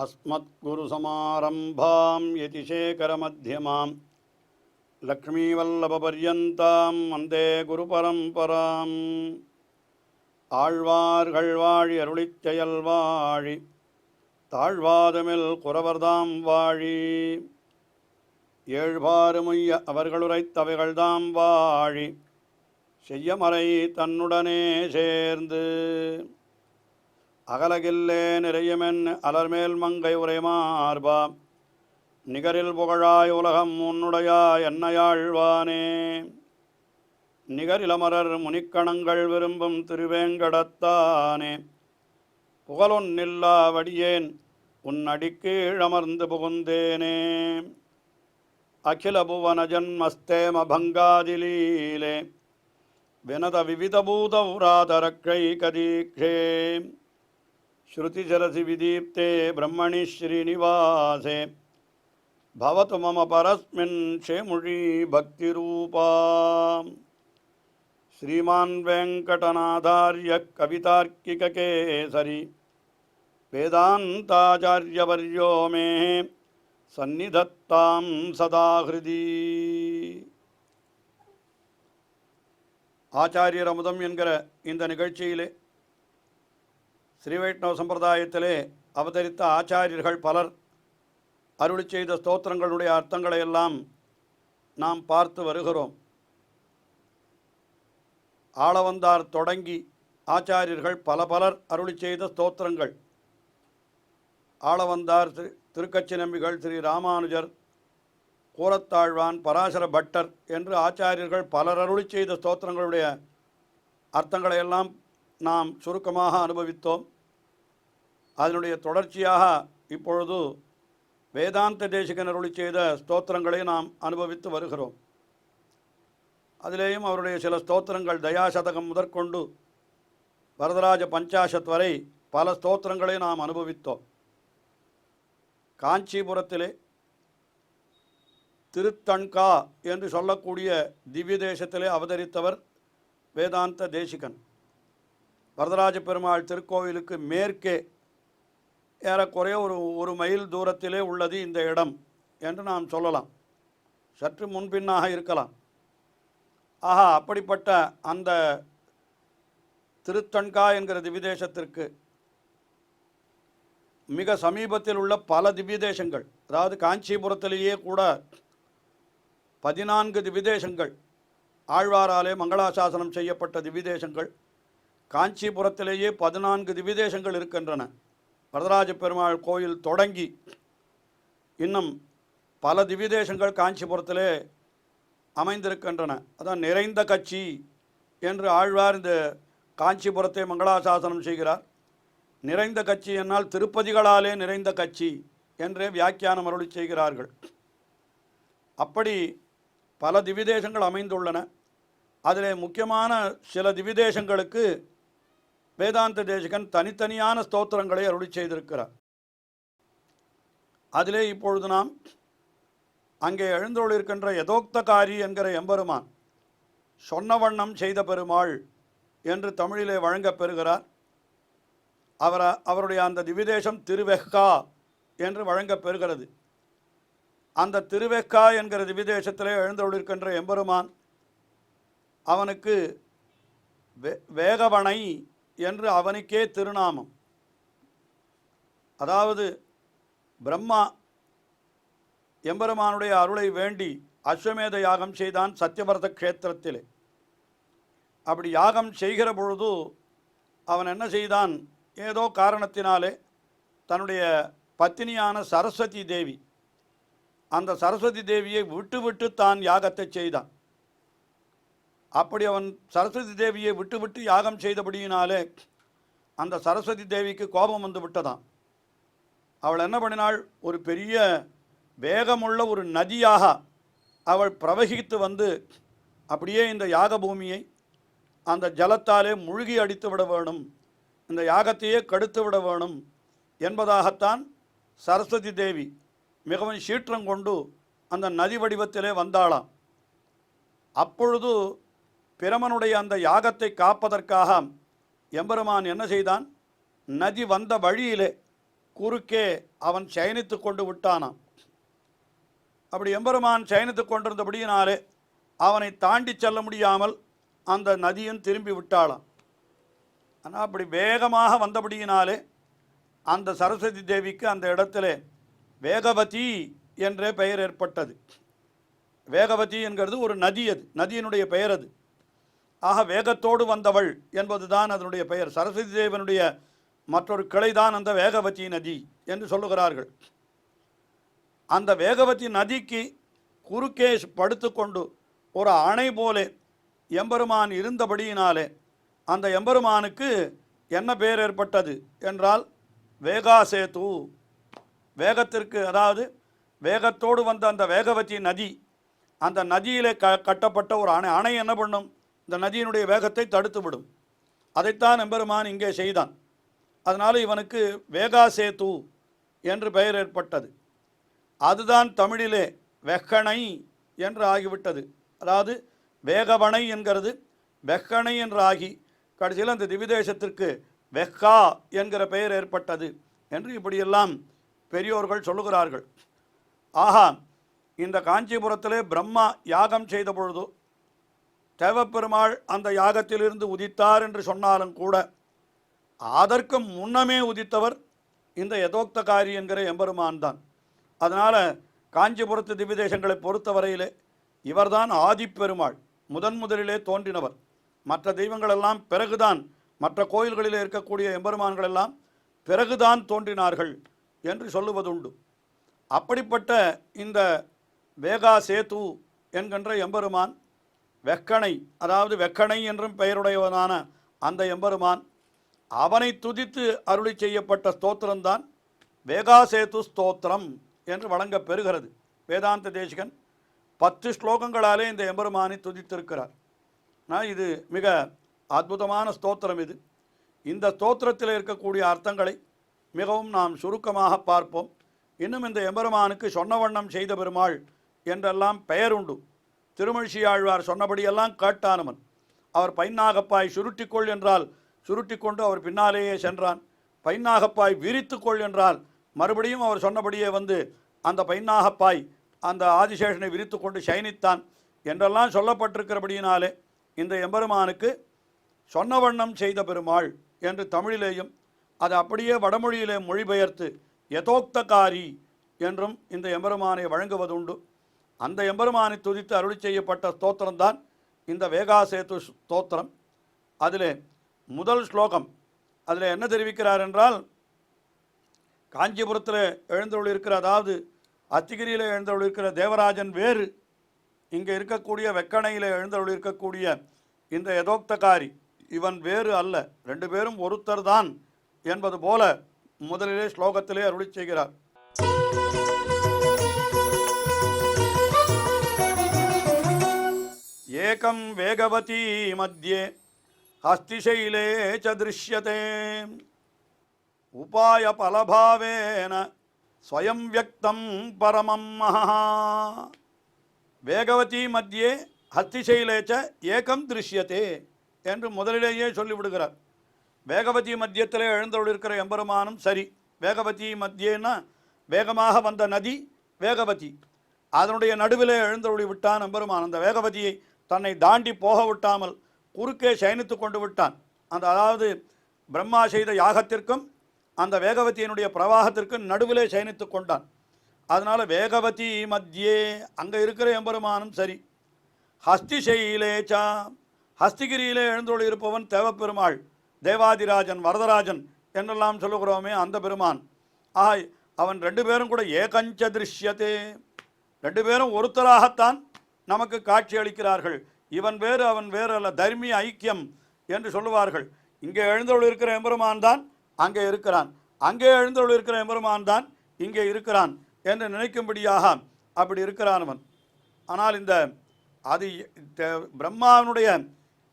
अस्मद्गुरुसमारम्भां यतिशेखरमध्यमां लक्ष्मीवल्लभपर्यन्तां वन्दे गुरुपरम्पराम् ஆழ்வார்கள் வாழி அருளிச் செயல் வாழி தாழ்வாதமில் குறவர்தாம் வாழி ஏழ்பாறுமுய்ய அவர்களுரைத்தவைகள்தாம் வாழி செய்யமறை தன்னுடனே சேர்ந்து அகலகில்லே நிறையுமென் அலர்மேல் மங்கை உரைமார்பா நிகரில் புகழாய் உலகம் உன்னுடையாய் என்னையாழ்வானே நிகரிலமரர் முனிக்கணங்கள் விரும்பும் திருவேங்கடத்தானே புகழொன்னில்லா வடியேன் உன் அடிக்கீழமர்ந்து புகுந்தேனே அகில புவன ஜன்மஸ்தேம பங்காதிலீலே வினத விவிதபூதௌராதரக்ஷை கதீக்ஷே ஸ்ருதிசரசி விதீப்தே பிரம்மணி ஸ்ரீனிவாசே பவது மம பரஸ்மின் ஷேமுழி பக்திரூபா श्रीमान वेंकटनाथार्य कवितार्किककेसरी वेदांताचार्यवर्यो मे सन्निधत्तां सदा हृदि ஆச்சாரியர் அமுதம் என்கிற இந்த நிகழ்ச்சியிலே ஸ்ரீ வைஷ்ணவ சம்பிரதாயத்திலே அவதரித்த ஆச்சாரியர்கள் பலர் அருளி செய்த ஸ்தோத்திரங்களுடைய அர்த்தங்களை எல்லாம் நாம் பார்த்து வருகிறோம். ஆளவந்தார் தொடங்கி ஆச்சாரியர்கள் பலர் அருளி செய்த ஸ்தோத்திரங்கள், ஆளவந்தார் திருக்கச்சி நம்பிகள், ஸ்ரீ ராமானுஜர், கூரத்தாழ்வான், பராசர பட்டர் என்று ஆச்சாரியர்கள் பலர் அருளி செய்த ஸ்தோத்திரங்களுடைய அர்த்தங்களை எல்லாம் நாம் சுருக்கமாக அனுபவித்தோம். அதனுடைய தொடர்ச்சியாக இப்பொழுது வேதாந்த தேசிகன் அருளி செய்த ஸ்தோத்திரங்களை நாம் அனுபவித்து வருகிறோம். அதிலேயும் அவருடைய சில ஸ்தோத்திரங்கள் தயாசதகம் முதற்கொண்டு வரதராஜ பஞ்சாசத் வரை பல ஸ்தோத்திரங்களை நாம் அனுபவித்தோம். காஞ்சிபுரத்திலே திருத்தண்கா என்று சொல்லக்கூடிய திவ்ய தேசத்திலே அவதரித்தவர் வேதாந்த தேசிகன். வரதராஜ பெருமாள் திருக்கோவிலுக்கு மேற்கே ஏறக்குறைய ஒரு மைல் தூரத்திலே உள்ளது இந்த இடம் என்று நாம் சொல்லலாம். சற்று முன்பின்னாக இருக்கலாம். ஆஹா, அப்படிப்பட்ட அந்த திருத்தண்கா என்கிற திவ்யதேசத்திற்கு மிக சமீபத்தில் உள்ள பல திவ்யதேசங்கள், அதாவது காஞ்சிபுரத்திலேயே கூட 14 திவ்யதேசங்கள், ஆழ்வாராலே மங்களாசாசனம் செய்யப்பட்ட திவ்யதேசங்கள், காஞ்சிபுரத்திலேயே 14 திவ்யதேசங்கள் இருக்கின்றன. வரதராஜ பெருமாள் கோயில் தொடங்கி இன்னும் பல திவ்யதேசங்கள் காஞ்சிபுரத்திலே அமைந்திருக்கின்றன. அதான் நிறைந்த கட்சி என்று ஆழ்வார் இந்த காஞ்சிபுரத்தை மங்களாசாசனம் செய்கிறார். நிறைந்த கட்சி என்னால் திருப்பதிகளாலே நிறைந்த கட்சி என்றே வியாக்கியானம் அருளி செய்கிறார்கள். அப்படி பல திவ்யதேசங்கள் அமைந்துள்ளன. அதிலே முக்கியமான சில திவ்யதேசங்களுக்கு வேதாந்த தேசிகன் தனித்தனியான ஸ்தோத்திரங்களை அருளி செய்திருக்கிறார். அதிலே இப்பொழுது நாம் அங்கே எழுந்தருளிருக்கின்ற யதோக்தகாரி என்கிற எம்பெருமான், சொன்ன வண்ணம் செய்த பெருமாள் என்று தமிழிலே வழங்கப் பெறுகிறார். அவருடைய அந்த திவ்யதேசம் திருவெக்கா என்று வழங்கப் பெறுகிறது. அந்த திருவெக்கா என்கிற திவ்யதேசத்திலே எழுந்தருளிருக்கின்ற எம்பெருமான், அவனுக்கு வேகவனை என்று அவனுக்கே திருநாமம். அதாவது பிரம்மா எம்பெருமானுடைய அருளை வேண்டி அஸ்வமேத யாகம் செய்தான் சத்தியபரத க்ஷேத்திரத்திலே. அப்படி யாகம் செய்கிற பொழுது அவன் என்ன செய்தான், ஏதோ காரணத்தினாலே தன்னுடைய பத்தினியான சரஸ்வதி தேவி, அந்த சரஸ்வதி தேவியை விட்டு தான் யாகத்தை செய்தான். அப்படி அவன் சரஸ்வதி தேவியை விட்டு யாகம் செய்தபடியினாலே அந்த சரஸ்வதி தேவிக்கு கோபம் வந்து விட்டதான். அவள் என்ன பண்ணினாள், ஒரு பெரிய வேகமுள்ள ஒரு நதியாக அவள் பிரவகித்து வந்து அப்படியே இந்த யாக பூமியை அந்த ஜலத்தாலே முழுகி அடித்து விட வேணும், இந்த யாகத்தையே கடுத்து விட வேணும் என்பதாகத்தான் சரஸ்வதி தேவி மிகவும் சீற்றம் கொண்டு அந்த நதி வடிவத்திலே வந்தாளாம். அப்பொழுது பிரமனுடைய அந்த யாகத்தை காப்பதற்காக எம்பெருமான் என்ன செய்தான், நதி வந்த வழியிலே குறுக்கே அவன் சயனித்து கொண்டு விட்டானான். அப்படி எம்பெருமான் சயனித்து கொண்டிருந்தபடியினாலே அவனை தாண்டி செல்ல முடியாமல் அந்த நதியும் திரும்பி விட்டாளாம். ஆனால் அப்படி வேகமாக வந்தபடியினாலே அந்த சரஸ்வதி தேவிக்கு அந்த இடத்துல வேகவதி என்றே பெயர் ஏற்பட்டது. வேகவதி என்கிறது ஒரு நதி, அது நதியினுடைய பெயர். அது ஆக வேகத்தோடு வந்தவள் என்பது தான் அதனுடைய பெயர். சரஸ்வதி தேவனுடைய மற்றொரு கிளைதான் அந்த வேகவதி நதி என்று சொல்லுகிறார்கள். அந்த வேகவதி நதிக்கு குறுக்கே படுத்து கொண்டு ஒரு அணை போல எம்பெருமான் இருந்தபடியினாலே அந்த எம்பெருமானுக்கு என்ன பெயர் ஏற்பட்டது என்றால் வேகாசேது. வேகத்திற்கு, அதாவது வேகத்தோடு வந்த அந்த வேகவதி நதி, அந்த நதியிலே கட்டப்பட்ட ஒரு அணை. அணை என்ன பண்ணும்? இந்த நதியினுடைய வேகத்தை தடுத்து விடும். அதைத்தான் எம்பெருமான் இங்கே செய்தான். அதனால் இவனுக்கு வேகாசேது என்று பெயர் ஏற்பட்டது. அதுதான் தமிழிலே வெக்கணை என்று ஆகிவிட்டது. அதாவது வேகவணை என்கிறது வெக்கணை என்று ஆகி கடைசியில் அந்த திவிதேசத்திற்கு வெக்கா என்கிற பெயர் ஏற்பட்டது என்று இப்படியெல்லாம் பெரியோர்கள் சொல்லுகிறார்கள். ஆஹா, இந்த காஞ்சிபுரத்திலே பிரம்மா யாகம் செய்த பொழுது தேவப்பெருமாள் அந்த யாகத்திலிருந்து உதித்தார் என்று சொன்னாலும் கூட அதற்கு முன்னமே உதித்தவர் இந்த யதோக்தகாரி என்கிற எம்பெருமான் தான். அதனால் காஞ்சிபுரத்து திவ்யதேசங்களை பொறுத்தவரையிலே இவர்தான் ஆதிப்பெருமாள், முதலிலே தோன்றினவர். மற்ற தெய்வங்களெல்லாம் பிறகுதான், மற்ற கோயில்களில் இருக்கக்கூடிய எம்பெருமான்களெல்லாம் பிறகுதான் தோன்றினார்கள் என்று சொல்லுவதுண்டு. அப்படிப்பட்ட இந்த வேகாசேது என்கின்ற எம்பெருமான் வெக்கணை, அதாவது வெக்கணை என்றும் பெயருடையவனான அந்த எம்பெருமான், அவனை துதித்து அருளி செய்யப்பட்ட ஸ்தோத்திரம்தான் வேகாசேது ஸ்தோத்திரம் என்று வழங்கப் பெறுகிறது. வேதாந்த தேசிகன் 10 ஸ்லோகங்களாலே இந்த எம்பெருமானை துதித்திருக்கிறார். இது மிக அற்புதமான ஸ்தோத்திரம். இந்த ஸ்தோத்திரத்தில் இருக்கக்கூடிய அர்த்தங்களை மிகவும் நாம் சுருக்கமாக பார்ப்போம். இன்னும் இந்த எம்பெருமானுக்கு சொன்னவண்ணம் செய்த பெருமாள் என்றெல்லாம் பெயர் உண்டு. திருமழிசையாழ்வார் சொன்னபடியெல்லாம் கேட்டானவன். அவர் பைன்னாகப்பாய் சுருட்டிக்கொள் என்றால் சுருட்டிக்கொண்டு அவர் பின்னாலேயே சென்றான். பைன்னாகப்பாய் விரித்துக்கொள் என்றால் மறுபடியும் அவர் சொன்னபடியே வந்து அந்த பைன்னாகப்பாய் அந்த ஆதிசேஷனை விரித்து கொண்டு சயனித்தான் என்றெல்லாம் சொல்லப்பட்டிருக்கிறபடியினாலே இந்த எம்பெருமானுக்கு சொன்னவண்ணம் செய்த பெருமாள் என்று தமிழிலேயும் அது அப்படியே வடமொழியிலே மொழிபெயர்த்து யதோக்தகாரி என்றும் இந்த எம்பெருமானை வழங்குவதுண்டு. அந்த எம்பெருமானை துதித்து அருளி செய்யப்பட்ட ஸ்தோத்திரம்தான் இந்த வேகாசேது ஸ்தோத்திரம். அதில் முதல் ஸ்லோகம் அதில் என்ன தெரிவிக்கிறார் என்றால், காஞ்சிபுரத்தில் எழுந்தருள் இருக்கிற, அதாவது அத்திகிரியில் எழுந்தருள் இருக்கிற தேவராஜன் வேறு, இங்கே இருக்கக்கூடிய வெக்கணையில் எழுந்தருள் இருக்கக்கூடிய இந்த யதோக்தகாரி இவன் வேறு அல்ல, 2 பேரும் ஒருத்தர் தான் என்பது போல முதலிலே ஸ்லோகத்திலே அருளி செய்கிறார். ஏகம் வேகவதி மத்தியே ஹஸ்திசைலே ச திருஷ்யதே உபாய பலபாவேன ஸ்வயம் வியக்தம் பரமம் மஹா. வேகவதி மத்தியே ஹஸ்திசைலே ச ஏகம் திருஷ்யதே என்று முதலிலேயே சொல்லிவிடுகிறார். வேகவதி மத்தியத்திலே எழுந்தருள் இருக்கிற எம்பெருமானும் சரி. வேகவதி மத்தியேன்னா வேகமாக வந்த நதி வேகவதி, அதனுடைய நடுவிலே எழுந்தருளி விட்டான் எம்பெருமான். அந்த வேகவதியை தன்னை தாண்டி போக விட்டாமல் குறுக்கே சயனித்து கொண்டு விட்டான். அதாவது பிரம்மா செய்த யாகத்திற்கும் அந்த வேகவதியினுடைய பிரவாகத்திற்கும் நடுவிலே சயனித்து கொண்டான். அதனால் வேகவதி மத்தியே அங்கே இருக்கிற எம்பெருமானும் சரி. ஹஸ்திசைலேச்சா, ஹஸ்திகிரியிலே எழுந்தருளி இருப்பவன் தேவப்பெருமாள், தேவாதிராஜன், வரதராஜன் என்றெல்லாம் சொல்லுகிறோமே அந்த பெருமான். அவன் 2 பேரும் கூட ஏகஞ்ச திருஷ்யத்தே, 2 பேரும் ஒருத்தராகத்தான் நமக்கு காட்சி அளிக்கிறார்கள். இவன் வேறு அவன் வேறு அல்ல, தர்மிய ஐக்கியம் என்று சொல்லுவார்கள். இங்கே எழுந்தருள் இருக்கிற எம்பெருமான் தான் அங்கே இருக்கிறான், அங்கே எழுந்தருள் இருக்கிற எம்பெருமான் தான் இங்கே இருக்கிறான் என்று நினைக்கும்படியாக அப்படி இருக்கிறானவன். ஆனால் இந்த அது பிரம்மாவனுடைய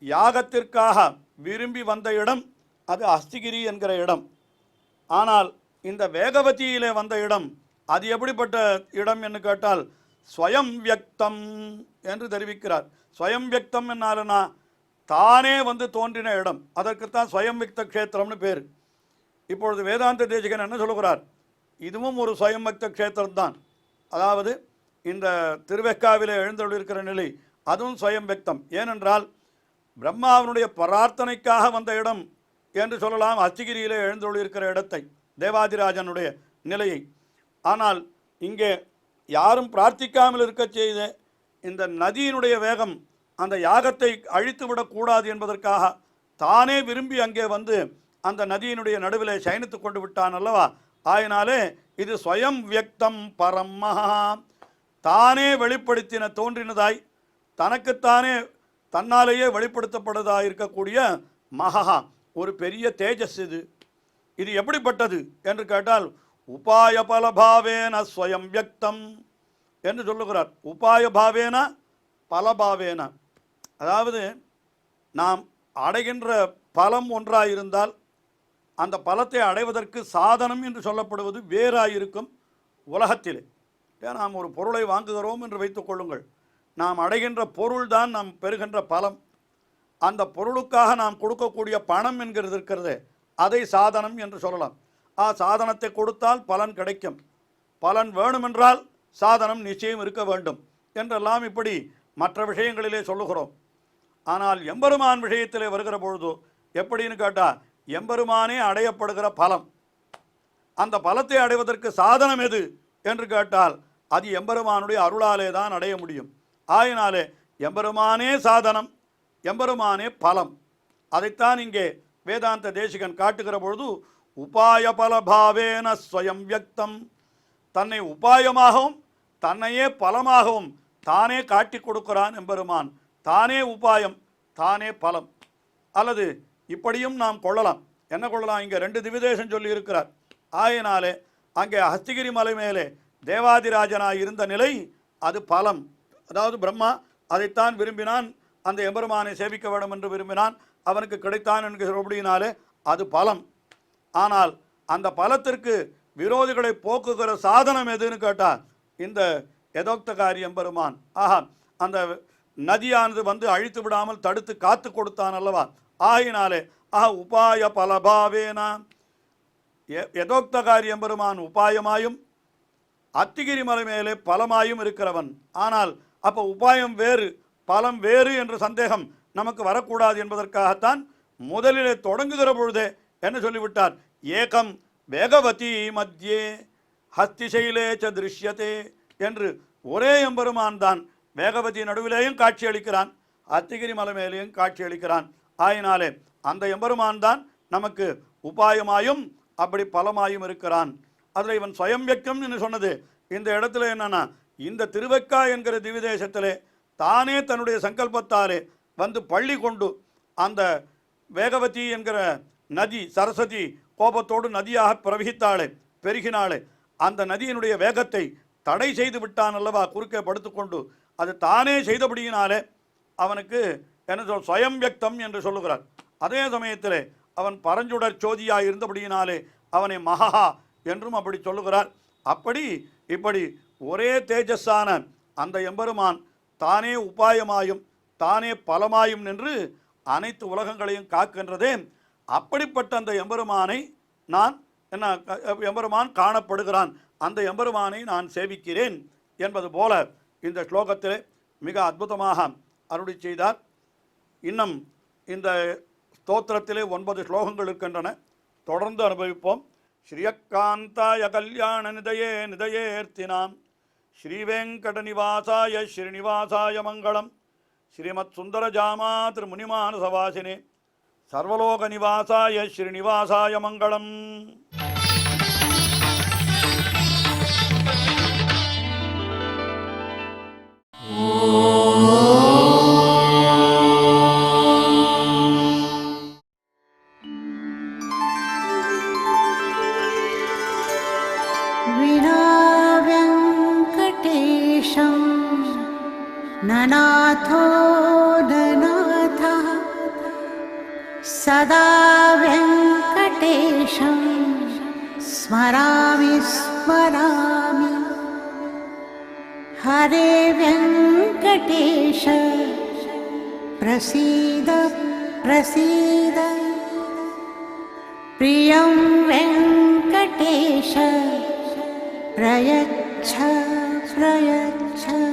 யாகத்திற்காக விரும்பி வந்த இடம் அது அஸ்திகிரி என்கிற இடம். ஆனால் இந்த வேகவதியிலே வந்த இடம் அது எப்படிப்பட்ட இடம் என்று கேட்டால் ஸ்வயம் வியக்தம் என்று தெரிவிக்கிறார். ஸ்வயம் வியக்தம் என்னாலனா தானே வந்து தோன்றின இடம், அதற்குத்தான் ஸ்வயம் வியக்த க்ஷேத்திரம்னு பேர். இப்பொழுது வேதாந்த தேசிகன் என்ன சொல்லுகிறார், இதுவும் ஒரு சுயம்பக்த க்ஷேத்திரம்தான். அதாவது இந்த திருவெக்காவிலே எழுந்தருளிருக்கிற நிலை அதுவும் சுயம்பக்தம். ஏனென்றால் பிரம்மாவனுடைய பிரார்த்தனைக்காக வந்த இடம் என்று சொல்லலாம் அஸ்திகிரியிலே எழுந்தருளிருக்கிற இடத்தை, தேவாதிராஜனுடைய நிலையை. ஆனால் இங்கே யாரும் பிரார்த்திக்காமல் இருக்க செய்த இந்த நதியினுடைய வேகம் அந்த யாகத்தை அழித்து விடக்கூடாது என்பதற்காக தானே விரும்பி அங்கே வந்து அந்த நதியினுடைய நடுவிலே சயனித்து கொண்டு விட்டான் அல்லவா. ஆயினாலே இது ஸ்வயம் வியக்தம் பரமஹா, தானே வெளிப்படுத்தின தோன்றினதாய் தனக்குத்தானே தன்னாலேயே வெளிப்படுத்தப்படுவதாக இருக்கக்கூடிய மகா ஒரு பெரிய தேஜஸ் இது. இது எப்படிப்பட்டது என்று கேட்டால் உபாய பலபாவேன ஸ்வயம் வியக்தம் என்று சொல்லுகிறார். உபாய பாவேன பலபாவேன, அதாவது நாம் அடைகின்ற பலம் ஒன்றாயிருந்தால் அந்த பலத்தை அடைவதற்கு சாதனம் என்று சொல்லப்படுவது வேறாயிருக்கும் உலகத்திலே. நாம் ஒரு பொருளை வாங்குகிறோம் என்று வைத்துக் கொள்ளுங்கள். நாம் அடைகின்ற பொருள்தான் நாம் பெறுகின்ற பலம். அந்த பொருளுக்காக நாம் கொடுக்கக்கூடிய பணம் என்கிறது இருக்கிறது, அதை சாதனம் என்று சொல்லலாம். சாதனத்தை கொடுத்தால் பலன் கிடைக்கும், பலன் வேணுமென்றால் சாதனம் நிச்சயம் இருக்க வேண்டும் என்றெல்லாம் இப்படி மற்ற விஷயங்களிலே சொல்லுகிறோம். ஆனால் எம்பெருமான் விஷயத்திலே வருகிற பொழுது எப்படின்னு கேட்டால், எம்பெருமானே அடையப்படுகிற பலம், அந்த பலத்தை அடைவதற்கு சாதனம் எது என்று கேட்டால் அது எம்பெருமானுடைய அருளாலே தான் அடைய முடியும். ஆயினாலே எம்பெருமானே சாதனம், எம்பெருமானே பலம். அதைத்தான் இங்கே வேதாந்த தேசிகன் காட்டுகிற பொழுது உபாய பலபாவேன ஸ்வயம் வியக்தம், தன்னை உபாயமாகவும் தன்னையே பலமாகவும் தானே காட்டி கொடுக்கிறான் எம்பெருமான். தானே உபாயம், தானே பலம். அல்லது இப்படியும் நாம் கொள்ளலாம். என்ன கொள்ளலாம்? இங்கே 2 திவிதேசம் சொல்லி இருக்கிறார். ஆயினாலே அங்கே ஹஸ்திகிரி மலை மேலே தேவாதிராஜனாய் இருந்த நிலை அது பலம். அதாவது பிரம்மா அதைத்தான் விரும்பினான், அந்த எம்பெருமானை சேவிக்க வேண்டும் என்று விரும்பினான், அவனுக்கு கிடைத்தான் என்கிறபடியினாலே அது பலம். ஆனால் அந்த பலத்திற்கு விரோதிகளை போக்குகிற சாதனம் எதுன்னு கேட்டால் இந்த யதோக்தகாரி எம்பெருமான். அந்த நதியானது வந்து அழித்து விடாமல் தடுத்து காத்து கொடுத்தான் அல்லவா. ஆகினாலே உபாய பலபாவேனா, யதோக்தகாரி எம்பெருமான் உபாயமாயும் அத்திகிரி மலை மேலே பலமாயும் இருக்கிறவன். ஆனால் அப்போ உபாயம் வேறு பலம் வேறு என்ற சந்தேகம் நமக்கு வரக்கூடாது என்பதற்காகத்தான் முதலிலே தொடங்குகிற பொழுதே என்ன சொல்லிவிட்டார்? ஏகம் வேகவதி மத்தியே ஹஸ்திசைலே ச திருஷ்யத்தே என்று ஒரே எம்பெருமான் தான் வேகவதி நடுவிலேயும் காட்சி அளிக்கிறான், அத்திகிரி மலை மேலேயும் காட்சி அளிக்கிறான். ஆயினாலே அந்த எம்பெருமான் தான் நமக்கு உபாயமாயும் அப்படி பலமாயும் இருக்கிறான். அதில் இவன் ஸ்வயம் வியக்தம் என்று சொன்னது இந்த இடத்துல என்னன்னா, இந்த திருவெக்கா என்கிற திவிதேசத்திலே தானே தன்னுடைய சங்கல்பத்தாலே வந்து பள்ளி கொண்டு அந்த வேகவதி என்கிற நதி சரஸ்வதி கோபத்தோடு நதியாக பிரவகித்தாளே, பெருகினாளே, அந்த நதியினுடைய வேகத்தை தடை செய்து விட்டான் அல்லவா, குறுக்கே படுத்துக்கொண்டு. அது தானே செய்தபடியினாலே அவனுக்கு என்ன சொல் ஸ்வயம் வியக்தம் என்று சொல்லுகிறார். அதே சமயத்திலே அவன் பரஞ்சுடர் சோதியாக இருந்தபடியினாலே அவனை மகா என்றும் அப்படி சொல்லுகிறார். அப்படி இப்படி ஒரே தேஜஸான அந்த எம்பெருமான் தானே உபாயமாயும் தானே பலமாயும் நின்று அனைத்து உலகங்களையும் காக்கின்றதே. அப்படிப்பட்ட அந்த எம்பெருமானை நான் என்ன எம்பெருமான் காணப்படுகிறான், அந்த எம்பெருமானை நான் சேவிக்கிறேன் என்பது போல இந்த ஸ்லோகத்திலே மிக அற்புதமாக அருளி செய்தார். இன்னும் இந்த ஸ்தோத்திரத்திலே 9 ஸ்லோகங்கள் இருக்கின்றன, தொடர்ந்து அனுபவிப்போம். ஸ்ரீயக்காந்தாய கல்யாண நிதயே நிதயேர்த்தினாம் ஸ்ரீவேங்கட நிவாசாய ஸ்ரீனிவாசாய மங்களம். ஸ்ரீமத் சுந்தரஜாமா திருமுனிமானசவாசினே சர்வலோக நிவாசாய ஸ்ரீனிவாசாய மங்களம். ननाथो ननाथः सदा वेङ्कटेशं स्मरामि स्मरामि. हरे वेङ्कटेश प्रसीद प्रसीद. प्रियं वेङ्कटेश प्रयच्छ प्रयच्छ